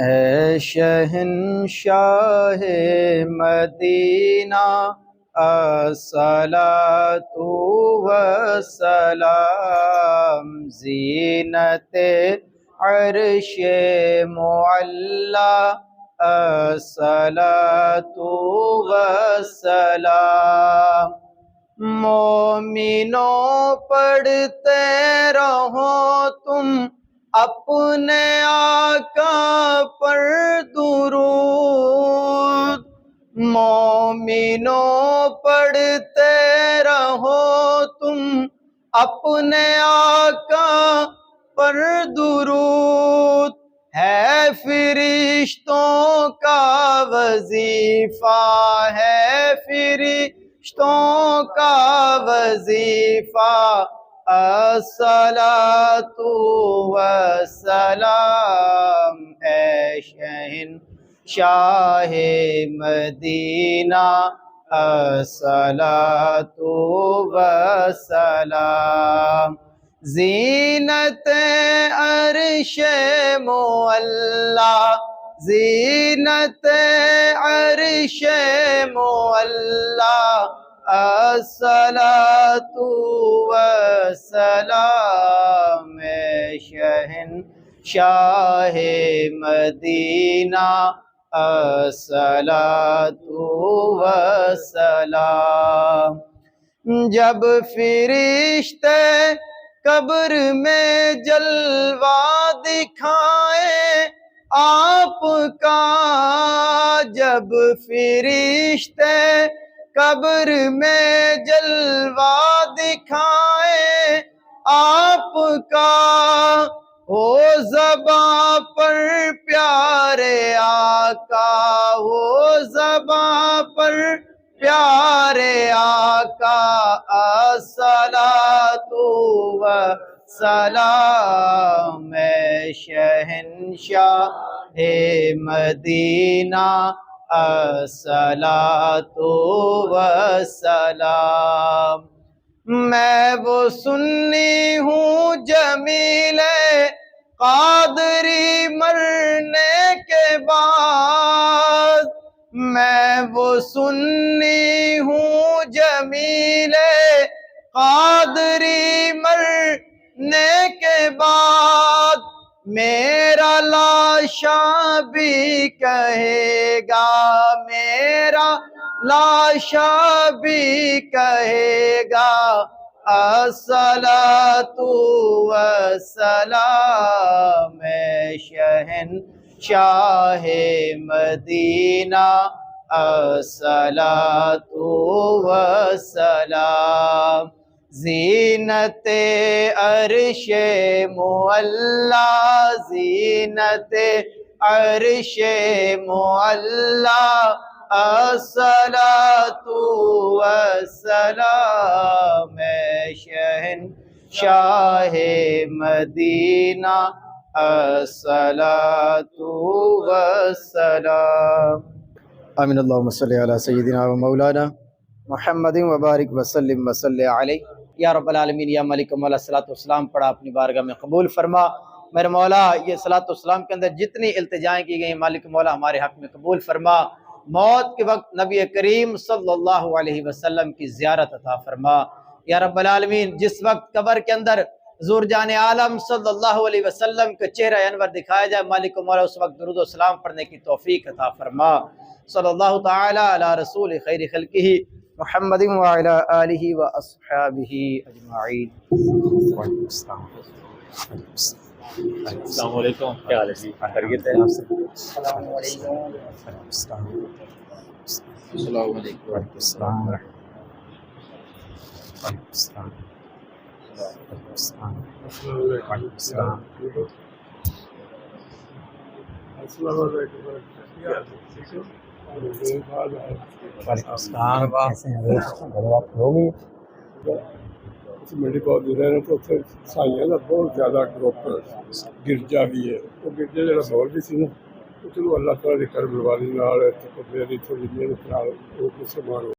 اے شہنشاہ مدینہ الصلاۃ والسلام، زینت عرش معلی الصلاۃ والسلام۔ مومنوں پڑھتے رہو تم اپنے آقا پر درود، مومنوں پڑھتے رہو تم اپنے آقا پر درود، ہے فرشتوں کا وظیفہ، ہے فرشتوں کا وظیفہ، الصلاۃ والسلام۔ اے شہنشاہ مدینہ الصلاۃ والسلام، زینت عرش معلی، زینت عرش معلی الصلاۃ والسلام۔ اے شہنشاہ مدینہ الصلاۃ والسلام۔ جب فرشتے قبر میں جلوہ دکھائیں آپ کا، جب فرشتے قبر میں جلوہ دکھائیں آپ کا، ہو زباں پر پیارے آقا، ہو زباں پر پیارے آقا، الصلاۃ والسلام۔ اے شہنشاہ مدینہ الصلاۃ والسلام۔ میں وہ سنی ہوں جمیل قادری مرنے کے بعد، میں وہ سنی ہوں جمیل قادری مرنے کے بعد، میرا لاشا بھی کہے گا، میرا لاشا بھی کہے گا، الصلاۃ والسلام۔ اے شہنشاہ مدینہ الصلاۃ والسلام، زینت عرش معلی، زینت عرش معلی الصلاۃ والسلام۔ اے شہنشاہ مدینہ الصلاۃ والسلام۔ آمین۔ اللہم صلی علی سیدنا و مولانا محمد وبارک وسلم وصلی علیہ۔ یا رب العالمین، یا مالک مولا، الصلاۃ والسلام پڑھا اپنی بارگاہ میں قبول فرما۔ میرے مولا، یہ صلاۃ والسلام کے اندر جتنی التجائیں کی گئی مالک مولا ہمارے حق میں قبول فرما۔ موت کے وقت نبی کریم صلی اللہ علیہ وسلم کی زیارت عطا فرما۔ یا رب العالمین، جس وقت قبر کے اندر حضور جان عالم صلی اللہ علیہ وسلم کا چہرہ انور دکھایا جائے مالک مولا، اس وقت درود و سلام پڑھنے کی توفیق عطا فرما۔ صلی اللہ تعالی علی رسول خیر خلقہ محمد وعلی آلہ واصحابہ اجمعین۔ السلام علیکم، کیا حال ہے جی؟ خیریت ہے آپ سے؟ السلام علیکم۔ السلام علیکم۔ السلام میری بہت دور ہے تو اتنے سائیاں کا بہت زیادہ گروپ گرجا بھی ہے، وہ گرجا جہاں بول بھی سی نا، چلو اللہ تعالیٰ کی کرم والی نال میری تھوڑی محنت نال وہ سامان